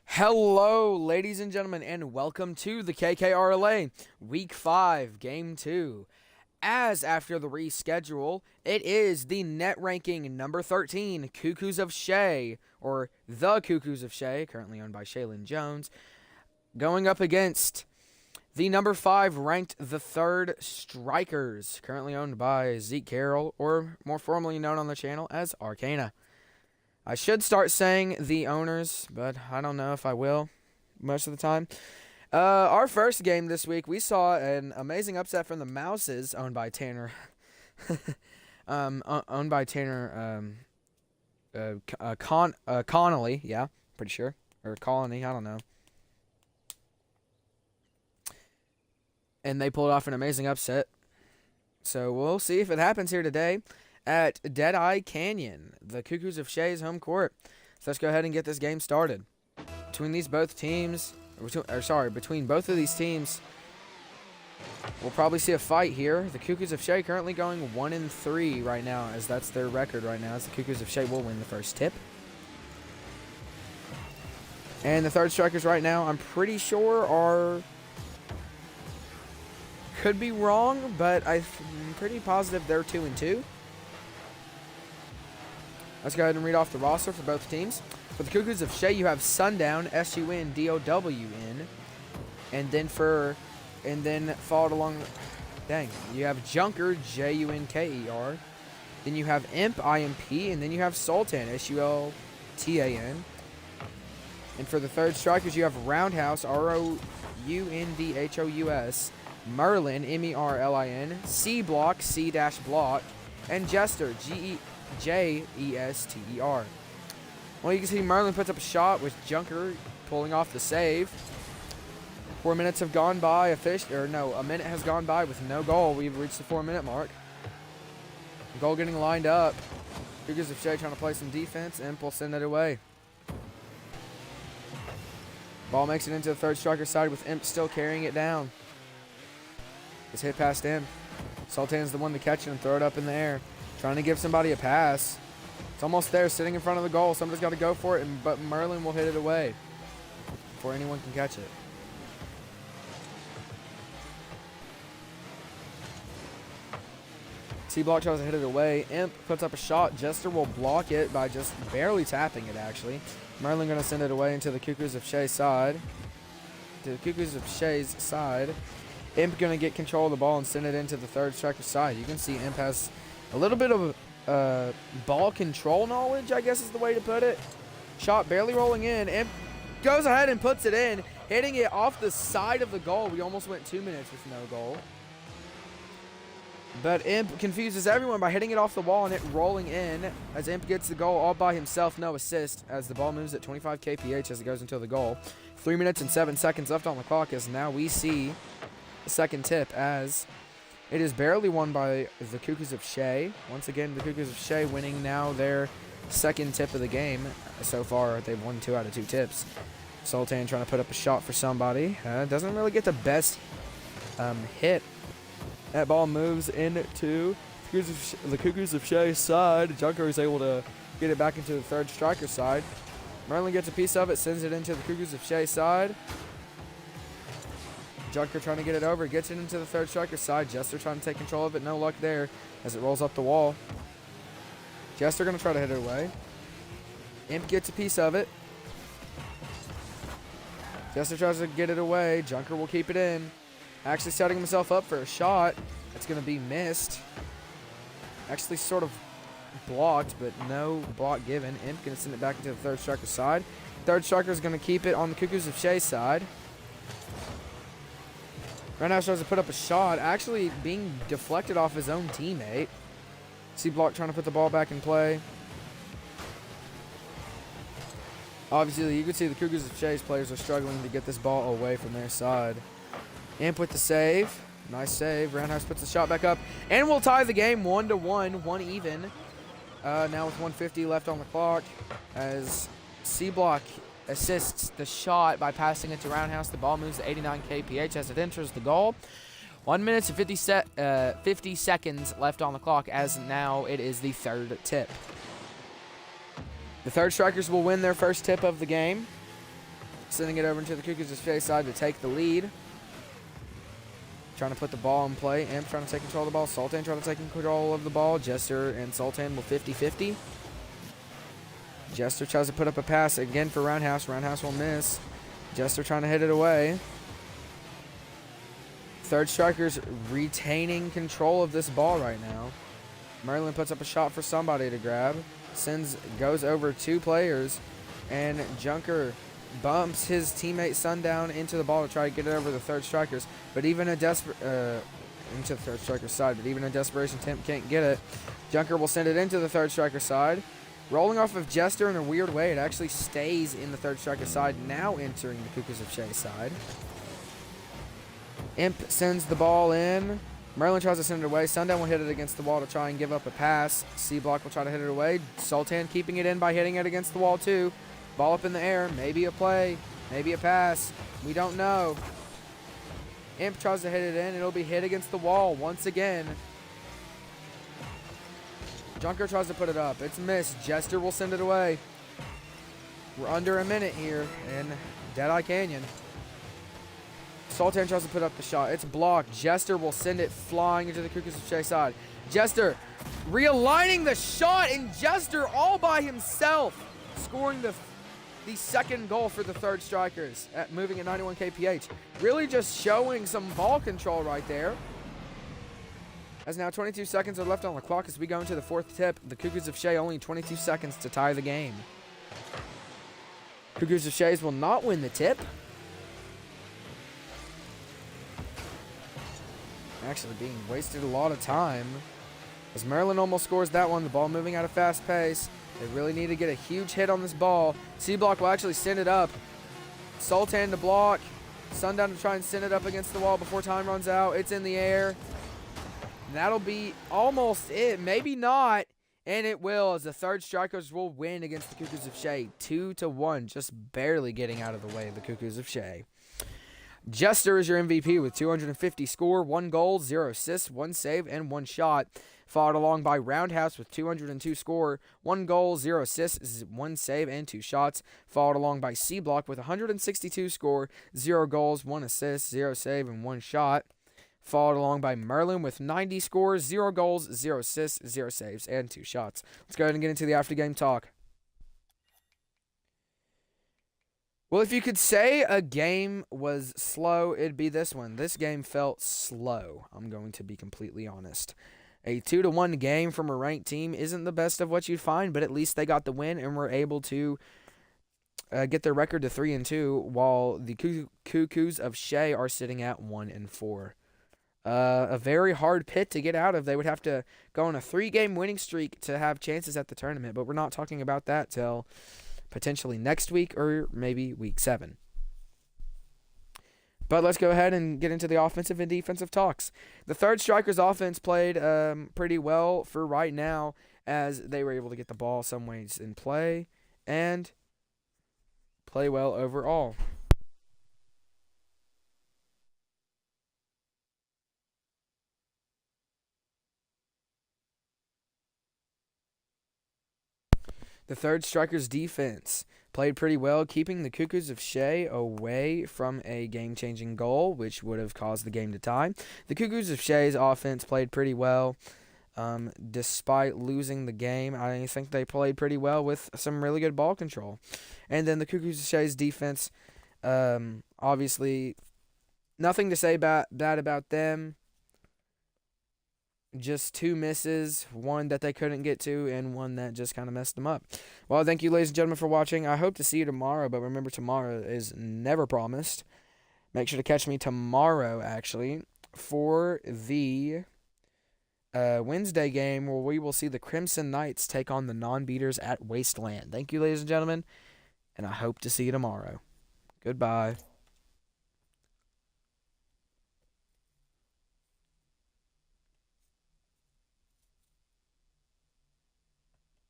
Hello, ladies and gentlemen, and welcome to the KKRLA Week 5, Game 2. As after the reschedule, it is the net ranking number 13, KoKo's of SHae, or the KoKo's of SHae, currently owned by Shaylin Jones, going up against the number 5 ranked the third Strikers, currently owned by Zeke Carroll, or more formally known on the channel as Arcana. I should start saying the owners, but I don't know if I will most of the time. Our first game this week, we saw an amazing upset from the Mouses, owned by Tanner. Owned by Tanner Connolly, yeah, pretty sure. Or Colony, I don't know. And they pulled off an amazing upset. So we'll see if it happens here today at Deadeye Canyon, the KoKo's of SHae's home court. So let's go ahead and get this game started. Between both of these teams, we'll probably see a fight here. The KoKo's of SHae currently going 1-3 right now, as that's their record right now, as the KoKo's of SHae will win the first tip. And the third Strikers right now, I'm pretty sure are... Could be wrong, but I'm pretty positive they're 2-2. Let's go ahead and read off the roster for both teams. For the KoKo's of SHae, you have Sundown, SUNDOWN, and then followed along. Dang, you have Junker, JUNKER. Then you have Imp, IMP, and then you have Sultan, SULTAN. And for the third Strikers, you have Roundhouse, ROUNDHOUS, Merlin, MERLIN, C Block, C-Block, and Jester, JESTER. Well, you can see Merlin puts up a shot with Junker pulling off the save. 4 minutes have gone by. A minute has gone by with no goal. We've reached the 4-minute mark. Goal getting lined up. KoKo's of SHae trying to play some defense. Imp will send it away. Ball makes it into the third Striker side with Imp still carrying it down. It's hit past Imp. Sultan's the one to catch it and throw it up in the air. Trying to give somebody a pass. It's almost there, sitting in front of the goal. Somebody's got to go for it, but Merlin will hit it away before anyone can catch it. C-Block tries to hit it away. Imp puts up a shot. Jester will block it by just barely tapping it, actually. Merlin going to send it away into the KoKo's of SHae side. To the KoKo's of SHae's side. Imp going to get control of the ball and send it into the third Striker's side. You can see Imp has a little bit of ball control knowledge, I guess is the way to put it. Shot barely rolling in. Imp goes ahead and puts it in, hitting it off the side of the goal. We almost went 2 minutes with no goal. But Imp confuses everyone by hitting it off the wall and it rolling in, as Imp gets the goal all by himself, no assist, as the ball moves at 25 kph as it goes into the goal. 3 minutes and 7 seconds left on the clock, as now we see the second tip, as it is barely won by the KoKo's of SHae. Once again, the KoKo's of SHae winning now their second tip of the game. So far, they've won 2 out of 2 tips. Sultan trying to put up a shot for somebody. Doesn't really get the best hit. That ball moves into the KoKo's of SHae side. Junker is able to get it back into the third Striker side. Merlin gets a piece of it, sends it into the KoKo's of SHae side. Junker trying to get it over, gets it into the third Striker side. Jester trying to take control of it, no luck there as it rolls up the wall. Jester going to try to hit it away. Imp gets a piece of it. Jester tries to get it away. Junker will keep it in. Actually setting himself up for a shot. That's going to be missed. Actually sort of blocked, but no block given. Imp going to send it back into the third Striker side. Third Striker is going to keep it on the KoKo's of SHae side. Roundhouse tries to put up a shot, actually being deflected off his own teammate. C-Block trying to put the ball back in play. Obviously, you can see the KoKo's of SHae's players are struggling to get this ball away from their side. Imp with the save. Nice save. Roundhouse puts the shot back up. And we'll tie the game 1-1, 1 even. Now with 1:50 left on the clock, as C-Block assists the shot by passing it to Roundhouse. The ball moves to 89 kph as it enters the goal. 1 minute and 50 seconds left on the clock, as now it is the third tip. The third Strikers will win their first tip of the game. sending it over into the KoKo's of SHae side to take the lead. Trying to put the ball in play. Imp trying to take control of the ball. Sultan trying to take control of the ball. Jester and Sultan will 50-50. Jester tries to put up a pass again for Roundhouse. Roundhouse will miss. Jester trying to hit it away. Third Striker's retaining control of this ball right now. Merlin puts up a shot for somebody to grab. Goes over 2 players. And Junker bumps his teammate Sundown into the ball to try to get it over the Third Strikers. But even a into the Third Striker's side. But even a desperation attempt can't get it. Junker will send it into the Third Striker's side. Rolling off of Jester in a weird way, it actually stays in the Third Striker's side, now entering the KoKo's of SHae side. Imp sends the ball in. Merlin tries to send it away. Sundown will hit it against the wall to try and give up a pass. C-Block will try to hit it away. Sultan keeping it in by hitting it against the wall too. Ball up in the air. Maybe a play. Maybe a pass. We don't know. Imp tries to hit it in. It'll be hit against the wall once again. Junker tries to put it up. It's missed. Jester will send it away. We're under a minute here in Deadeye Canyon. Sultan tries to put up the shot. It's blocked. Jester will send it flying into the KoKo's of SHae side. Jester realigning the shot, and Jester all by himself scoring the second goal for the Third Strikers at moving at 91 kph. Really just showing some ball control right there. As now 22 seconds are left on the clock as we go into the 4th tip. The KoKo's of SHae only 22 seconds to tie the game. KoKo's of SHae will not win the tip. Actually being wasted a lot of time. As Merlin almost scores that one, the ball moving at a fast pace. They really need to get a huge hit on this ball. C-Block will actually send it up. Sultan to block. Sundown to try and send it up against the wall before time runs out. It's in the air. And that'll be almost it. Maybe not. And it will, as the Third Strikers will win against the KoKo's of SHae. 2-1, just barely getting out of the way of the KoKo's of SHae. Jester is your MVP with 250 score, 1 goal, 0 assists, 1 save, and 1 shot. Followed along by Roundhouse with 202 score, 1 goal, 0 assists, 1 save, and 2 shots. Followed along by C-Block with 162 score, 0 goals, 1 assist, 0 save, and 1 shot. Followed along by Merlin with 90 scores, 0 goals, 0 assists, 0 saves, and 2 shots. Let's go ahead and get into the after-game talk. Well, if you could say a game was slow, it'd be this one. This game felt slow. I'm going to be completely honest. A 2-1 game from a ranked team isn't the best of what you'd find, but at least they got the win and were able to get their record to 3-2, while the KoKo's of SHae are sitting at 1-4. A very hard pit to get out of. They would have to go on a 3-game winning streak to have chances at the tournament, but we're not talking about that till potentially next week or maybe week 7. But let's go ahead and get into the offensive and defensive talks. The Third Strikers offense played pretty well for right now, as they were able to get the ball some ways in play and play well overall. The Third Strikers defense played pretty well, keeping the KoKo's of SHae away from a game-changing goal, which would have caused the game to tie. The KoKo's of SHae's offense played pretty well. Despite losing the game, I think they played pretty well with some really good ball control. And then the KoKo's of SHae's defense, obviously, nothing to say bad about them. Just 2 misses, one that they couldn't get to, and one that just kind of messed them up. Well, thank you, ladies and gentlemen, for watching. I hope to see you tomorrow, but remember, tomorrow is never promised. Make sure to catch me tomorrow, actually, for the Wednesday game where we will see the Crimson Knights take on the non-beaters at Wasteland. Thank you, ladies and gentlemen, and I hope to see you tomorrow. Goodbye.